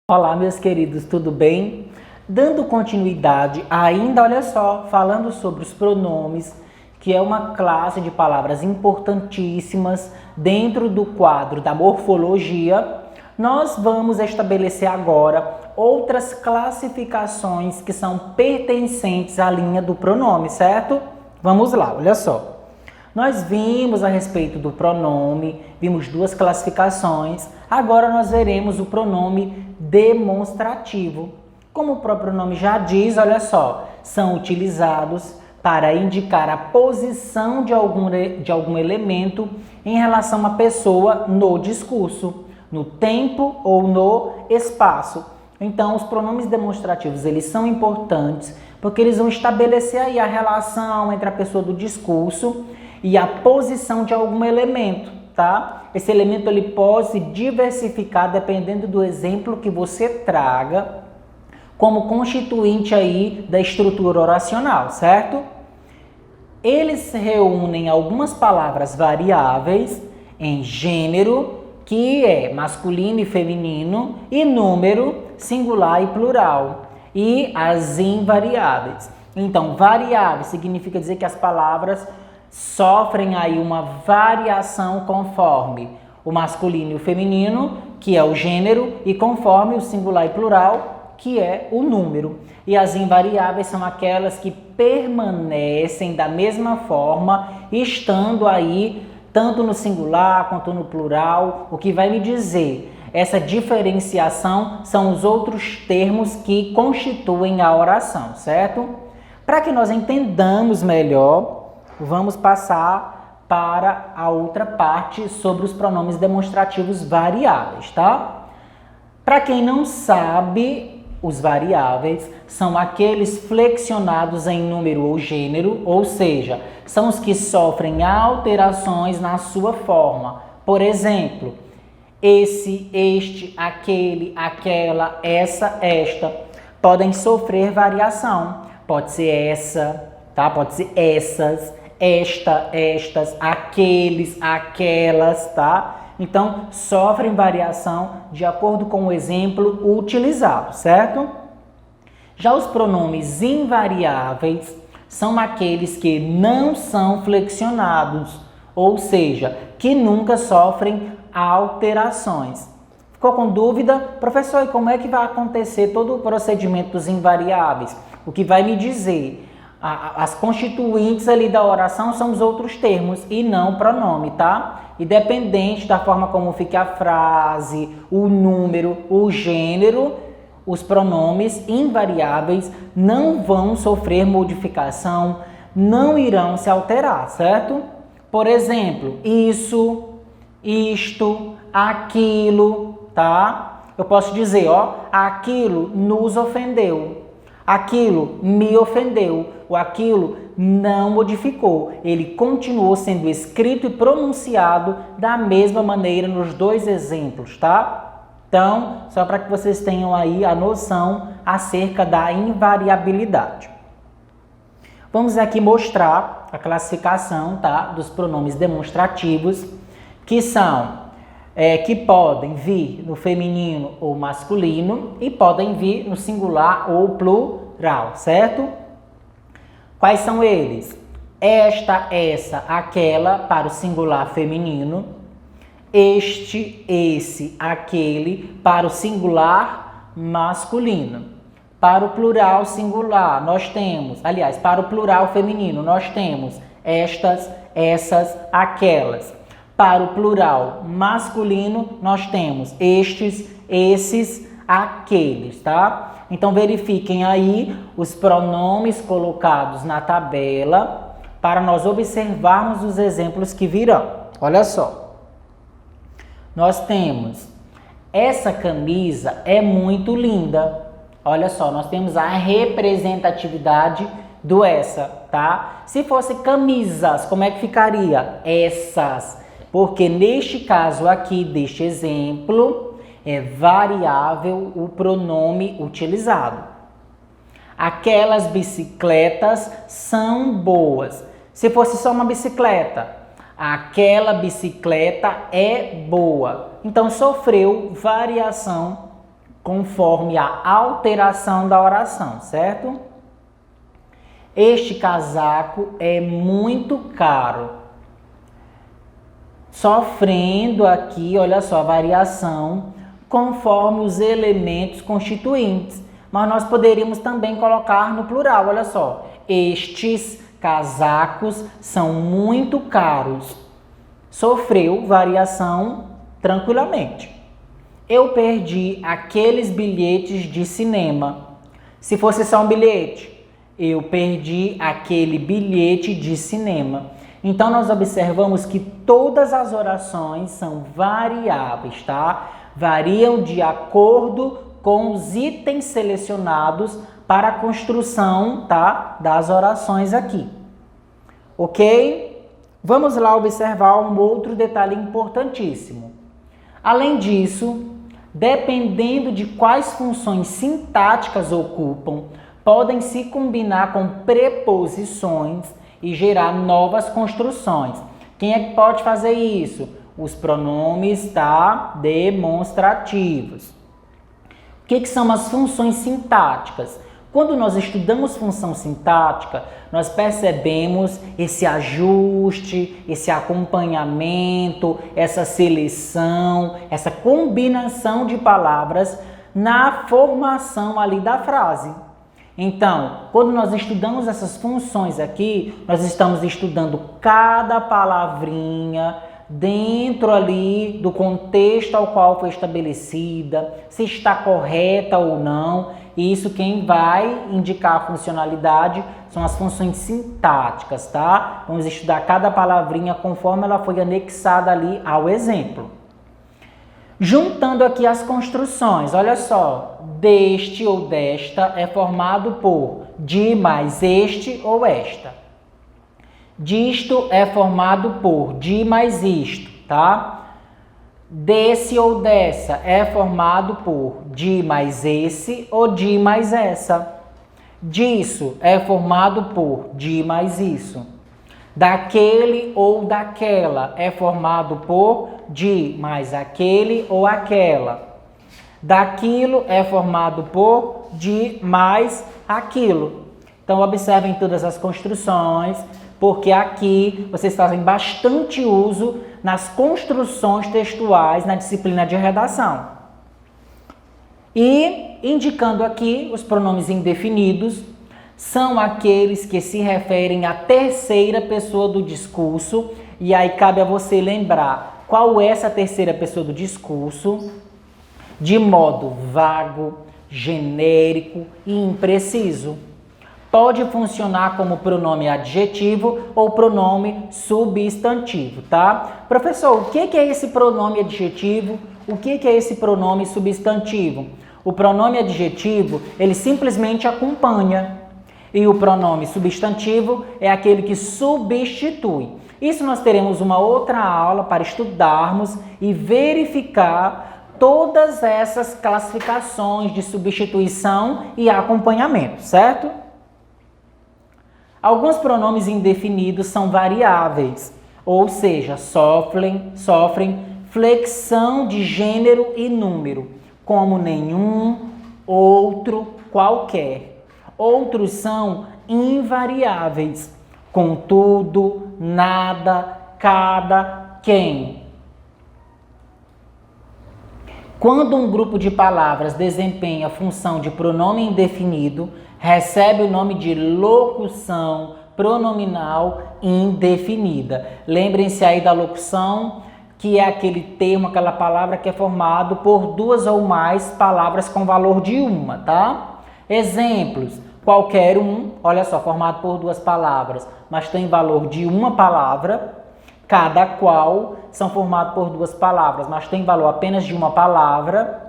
Olá, meus queridos, tudo bem? Dando continuidade ainda, olha só, falando sobre os pronomes, que é uma classe de palavras importantíssimas dentro do quadro da morfologia, nós vamos estabelecer agora outras classificações que são pertencentes à linha do pronome, certo? Vamos lá, olha só. Nós vimos a respeito do pronome, vimos duas classificações. Agora nós veremos o pronome demonstrativo. Como o próprio nome já diz, olha só, são utilizados para indicar a posição de algum elemento em relação a uma pessoa no discurso, no tempo ou no espaço. Então, os pronomes demonstrativos, eles são importantes porque eles vão estabelecer aí a relação entre a pessoa do discurso e a posição de algum elemento, tá? Esse elemento ele pode se diversificar dependendo do exemplo que você traga como constituinte aí da estrutura oracional, certo? Eles reúnem algumas palavras variáveis em gênero, que é masculino e feminino, e número, singular e plural, e as invariáveis. Então, variável significa dizer que as palavras sofrem aí uma variação conforme o masculino e o feminino, que é o gênero, e conforme o singular e plural, que é o número. E as invariáveis são aquelas que permanecem da mesma forma, estando aí tanto no singular quanto no plural. O que vai me dizer essa diferenciação são os outros termos que constituem a oração, certo? Para que nós entendamos melhor, vamos passar para a outra parte sobre os pronomes demonstrativos variáveis, tá? Para quem não sabe, os variáveis são aqueles flexionados em número ou gênero, ou seja, são os que sofrem alterações na sua forma. Por exemplo, esse, este, aquele, aquela, essa, esta, podem sofrer variação. Pode ser essa, tá? Pode ser essas, esta, estas, aqueles, aquelas, tá? Então, sofrem variação de acordo com o exemplo utilizado, certo? Já os pronomes invariáveis são aqueles que não são flexionados, ou seja, que nunca sofrem alterações. Ficou com dúvida? Professor, e como é que vai acontecer todo o procedimento dos invariáveis? O que vai me dizer? As constituintes ali da oração são os outros termos e não o pronome, tá? Independente da forma como fica a frase, o número, o gênero, os pronomes invariáveis não vão sofrer modificação, não irão se alterar, certo? Por exemplo, isso, isto, aquilo, tá? Eu posso dizer, ó, aquilo nos ofendeu. Aquilo me ofendeu, ou aquilo não modificou. Ele continuou sendo escrito e pronunciado da mesma maneira nos dois exemplos, tá? Então, só para que vocês tenham aí a noção acerca da invariabilidade. Vamos aqui mostrar a classificação, tá, dos pronomes demonstrativos, que são que podem vir no feminino ou masculino e podem vir no singular ou plural, certo? Quais são eles? Esta, essa, aquela para o singular feminino, este, esse, aquele para o singular masculino. Para o plural singular, nós temos, aliás, para o plural feminino, nós temos estas, essas, aquelas. Para o plural masculino, nós temos estes, esses, aqueles, tá? Então, verifiquem aí os pronomes colocados na tabela para nós observarmos os exemplos que virão. Olha só. Nós temos, essa camisa é muito linda. Olha só, nós temos a representatividade do essa, tá? Se fosse camisas, como é que ficaria? Essas. Porque neste caso aqui, deste exemplo, é variável o pronome utilizado. Aquelas bicicletas são boas. Se fosse só uma bicicleta, aquela bicicleta é boa. Então, sofreu variação conforme a alteração da oração, certo? Este casaco é muito caro. Sofrendo aqui, olha só, a variação conforme os elementos constituintes. Mas nós poderíamos também colocar no plural, olha só. Estes casacos são muito caros. Sofreu variação tranquilamente. Eu perdi aqueles bilhetes de cinema. Se fosse só um bilhete, eu perdi aquele bilhete de cinema. Então, nós observamos que todas as orações são variáveis, tá? Variam de acordo com os itens selecionados para a construção, tá, das orações aqui. Ok? Vamos lá observar um outro detalhe importantíssimo. Além disso, dependendo de quais funções sintáticas ocupam, podem se combinar com preposições e gerar novas construções. Quem é que pode fazer isso? Os pronomes, tá, demonstrativos. O que são as funções sintáticas? Quando nós estudamos função sintática, nós percebemos esse ajuste, esse acompanhamento, essa seleção, essa combinação de palavras na formação ali da frase. Então, quando nós estudamos essas funções aqui, nós estamos estudando cada palavrinha dentro ali do contexto ao qual foi estabelecida, se está correta ou não. E isso quem vai indicar a funcionalidade são as funções sintáticas, tá? Vamos estudar cada palavrinha conforme ela foi anexada ali ao exemplo. Juntando aqui as construções, olha só, deste ou desta é formado por de mais este ou esta. Disto é formado por de mais isto, tá? Desse ou dessa é formado por de mais esse ou de mais essa. Disso é formado por de mais isso. Daquele ou daquela é formado por de mais aquele ou aquela. Daquilo é formado por de mais aquilo. Então, observem todas as construções, porque aqui vocês fazem bastante uso nas construções textuais na disciplina de redação. E, indicando aqui, os pronomes indefinidos são aqueles que se referem à terceira pessoa do discurso, e aí cabe a você lembrar qual é essa terceira pessoa do discurso, de modo vago, genérico e impreciso. Pode funcionar como pronome adjetivo ou pronome substantivo, tá? Professor, o que é esse pronome adjetivo? O que é esse pronome substantivo? O pronome adjetivo, ele simplesmente acompanha. E o pronome substantivo é aquele que substitui. Isso nós teremos uma outra aula para estudarmos e verificar todas essas classificações de substituição e acompanhamento, certo? Alguns pronomes indefinidos são variáveis, ou seja, sofrem flexão de gênero e número, como nenhum, outro, qualquer. Outros são invariáveis, contudo, nada, cada, quem. Quando um grupo de palavras desempenha a função de pronome indefinido, recebe o nome de locução pronominal indefinida. Lembrem-se aí da locução, que é aquele termo, aquela palavra que é formado por duas ou mais palavras com valor de uma, tá? Exemplos: qualquer um, olha só, formado por duas palavras, mas tem valor de uma palavra. Cada qual são formados por duas palavras, mas tem valor apenas de uma palavra.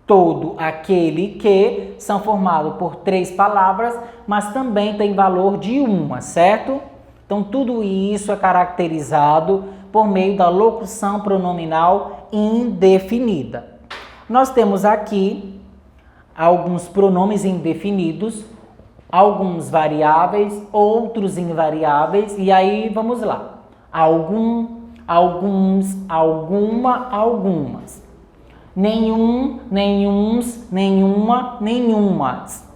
Todo, aquele, que são formados por três palavras, mas também tem valor de uma, certo? Então, tudo isso é caracterizado por meio da locução pronominal indefinida. Nós temos aqui alguns pronomes indefinidos, alguns variáveis, outros invariáveis, e aí vamos lá. Algum, alguns, alguma, algumas. nenhum, nenhuns, nenhuma, nenhumas.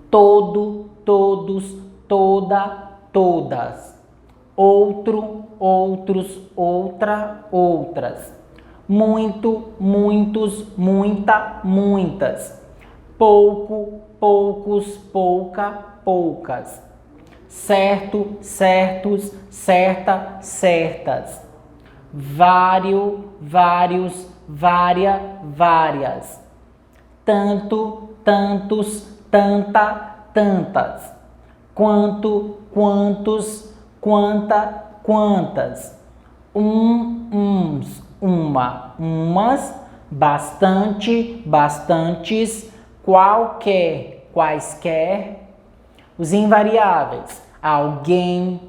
Todo, todos, toda, todas. Outro, outros, outra, outras. Muito, muitos, muita, muitas. Pouco, poucos, pouca, poucas. Certo, certos, certa, certas. Vário, vários, vária, várias. Tanto, tantos, tanta, tantas. Quanto, quantos, quanta, quantas. Uns, uma, umas. Bastante, bastantes. Qualquer, quaisquer. Os invariáveis: alguém,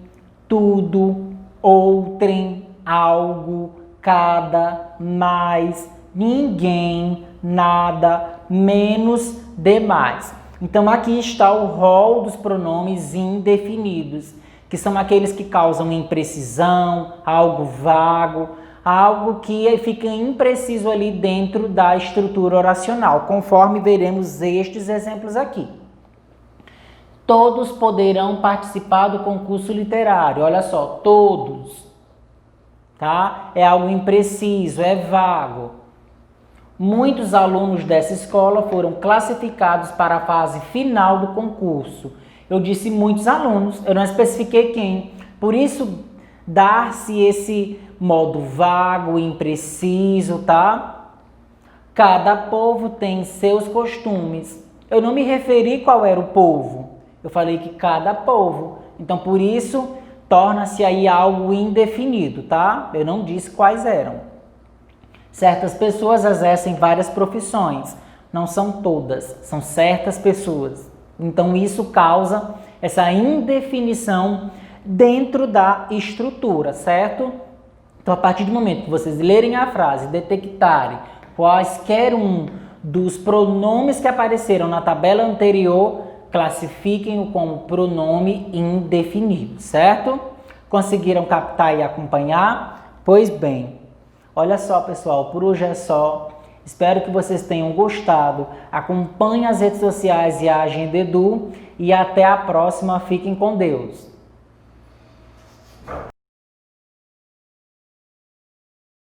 tudo, outrem, algo, cada, mais, ninguém, nada, menos, demais. Então aqui está o rol dos pronomes indefinidos, que são aqueles que causam imprecisão, algo vago, algo que fica impreciso ali dentro da estrutura oracional, conforme veremos estes exemplos aqui. Todos poderão participar do concurso literário. Olha só, todos, tá? É algo impreciso, é vago. Muitos alunos dessa escola foram classificados para a fase final do concurso. Eu disse muitos alunos, eu não especifiquei quem. Por isso, dar-se esse modo vago, impreciso, tá? Cada povo tem seus costumes. Eu não me referi qual era o povo. Eu falei que cada povo. Então, por isso, torna-se aí algo indefinido, tá? Eu não disse quais eram. Certas pessoas exercem várias profissões. Não são todas, são certas pessoas. Então, isso causa essa indefinição dentro da estrutura, certo? Então, a partir do momento que vocês lerem a frase, detectarem quaisquer um dos pronomes que apareceram na tabela anterior, classifiquem-o como pronome indefinido, certo? Conseguiram captar e acompanhar? Pois bem, olha só, pessoal, por hoje é só. Espero que vocês tenham gostado. Acompanhem as redes sociais e a Agenda Edu e até a próxima. Fiquem com Deus.